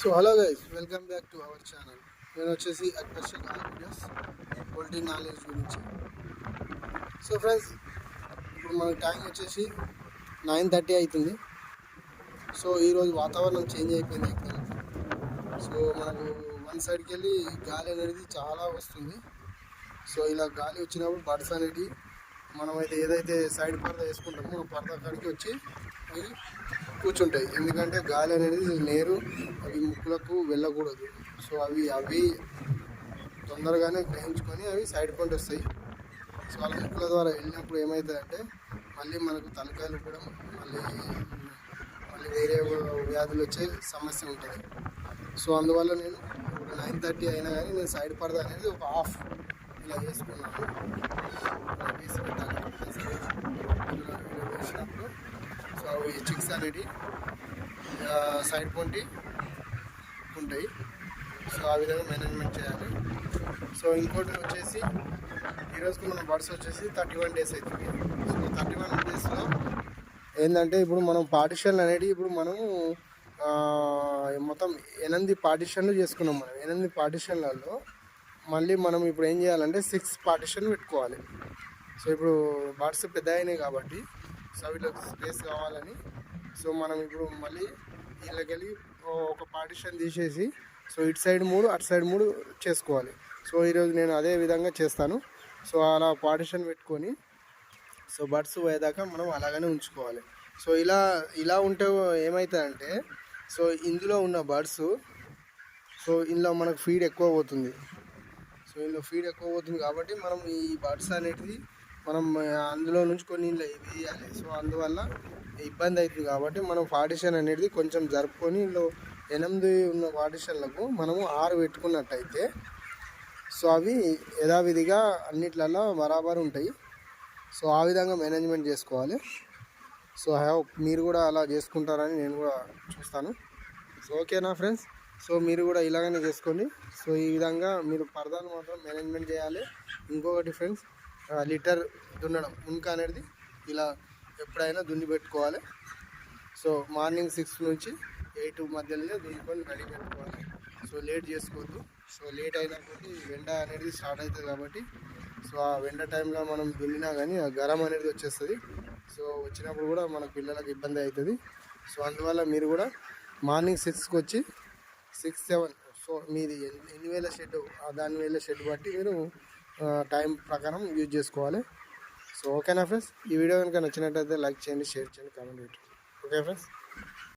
So hello guys, welcome back to our channel. నేను వచ్చేసి అక్బర్షక్ all videos poultry knowledge గురించి. So friends, ఇప్పుడు మన టైం వచ్చేసి 9:30 అవుతుంది. సో ఈరోజు వాతావరణం చేంజ్ అయిపోయింది ఎక్కడ. సో మనకు వన్ సైడ్కి వెళ్ళి గాలి అనేది చాలా వస్తుంది. సో ఇలా గాలి వచ్చినప్పుడు బర్డ్స్ అనేది మనమైతే ఏదైతే సైడ్ పరద వేసుకుంటామో ఆ పరద కాడికి వచ్చి అవి కూర్చుంటాయి. ఎందుకంటే గాలి అనేది నేరు అవి ముక్కులకు వెళ్ళకూడదు. సో అవి తొందరగానే గ్రహించుకొని అవి సైడ్ పంట వస్తాయి. సో అలా ముక్కుల ద్వారా వెళ్ళినప్పుడు ఏమవుతుందంటే మళ్ళీ మనకు తలకాయలు కూడా మళ్ళీ వేరే వ్యాధులు వచ్చే సమస్య ఉంటుంది. సో అందువల్ల నేను ఇప్పుడు 9:30 అయినా కానీ నేను సైడ్ పరద అనేది ఒక హాఫ్ ఇలా వేసుకున్నాను. వేసి పెట్టాలి వేసినప్పుడు సో అవి చిక్స్ అనేది సైడ్ పొంటి ఉంటాయి. సో ఆ విధంగా మేనేజ్మెంట్ చేయాలి. సో ఇంకోటి వచ్చేసి ఈరోజుకి మన బర్డ్స్ వచ్చేసి 31 days అవుతుంది. సో 31 daysలో ఏంటంటే ఇప్పుడు మనం పార్టిషన్లు అనేది ఇప్పుడు మనము మొత్తం 8 పార్టిషన్లు చేసుకున్నాం. మనం 8 పార్టిషన్లలో మళ్ళీ మనం ఇప్పుడు ఏం చేయాలంటే 6 పార్టిషన్ పెట్టుకోవాలి. సో ఇప్పుడు బర్డ్స్ పెద్ద అయినాయి కాబట్టి సో వీళ్ళకి స్పేస్ కావాలని సో మనం ఇప్పుడు మళ్ళీ వీళ్ళకెళ్ళి ఒక పార్టిషన్ తీసేసి సో ఇటు సైడ్ 3 అటు సైడ్ 3 చేసుకోవాలి. సో ఈరోజు నేను అదే విధంగా చేస్తాను. సో అలా పార్టిషన్ పెట్టుకొని సో బర్డ్స్ పోయేదాకా మనం అలాగనే ఉంచుకోవాలి. సో ఇలా ఉంటే ఏమవుతుందంటే సో ఇందులో ఉన్న బర్డ్స్ సో ఇందులో మనకు ఫీడ్ ఎక్కువ పోతుంది. సో ఇందులో ఫీడ్ ఎక్కువ పోతుంది కాబట్టి మనం ఈ బర్డ్స్ అనేటివి మనం అందులో నుంచి కొన్ని ఇంట్లో వేయాలి. సో అందువల్ల ఇబ్బంది అవుతుంది కాబట్టి మనం పార్టిషన్ అనేది కొంచెం జరుపుకొని ఇందులో 8 ఉన్న పార్టిషన్లకు మనము 6 పెట్టుకున్నట్టయితే సో అవి యథావిధిగా అన్నిట్లలో బరాబర్ ఉంటాయి. సో ఆ విధంగా మేనేజ్మెంట్ చేసుకోవాలి. సో మీరు కూడా అలా చేసుకుంటారని నేను కూడా చూస్తాను. సో ఓకేనా ఫ్రెండ్స్? సో మీరు కూడా ఇలాగనే చేసుకోండి. సో ఈ విధంగా మీరు పరదాలు మాత్రం మేనేజ్మెంట్ చేయాలి. ఇంకొకటి ఫ్రెండ్స్, లిటర్ దున్నడం మునక అనేది ఇలా ఎప్పుడైనా దున్ని పెట్టుకోవాలి. సో మార్నింగ్ 6 నుంచి 8 మధ్యలోనే దున్నుకొని రెడీ పెట్టుకోవాలి. సో లేట్ చేసుకోవద్దు. సో లేట్ అయినా కొద్ది వెండ అనేది స్టార్ట్ అవుతుంది కాబట్టి సో ఆ వెండ టైంలో మనం దున్నినా కానీ ఆ గరం అనేది వచ్చేస్తుంది. సో వచ్చినప్పుడు కూడా మన పిల్లలకు ఇబ్బంది అవుతుంది. సో అందువల్ల మీరు కూడా మార్నింగ్ 6కి వచ్చి 6-7 సో మీది ఎన్ని వేల షెడ్ దాని వేల షెడ్ బట్టి మీరు టైం ప్రకారం యూజ్ చేసుకోవాలి. సో ఓకేనా ఫ్రెండ్స్? ఈ వీడియో కనుక నచ్చినట్టయితే లైక్ చేయండి, షేర్ చేయండి, కామెంట్ పెట్టండి. Okay friends?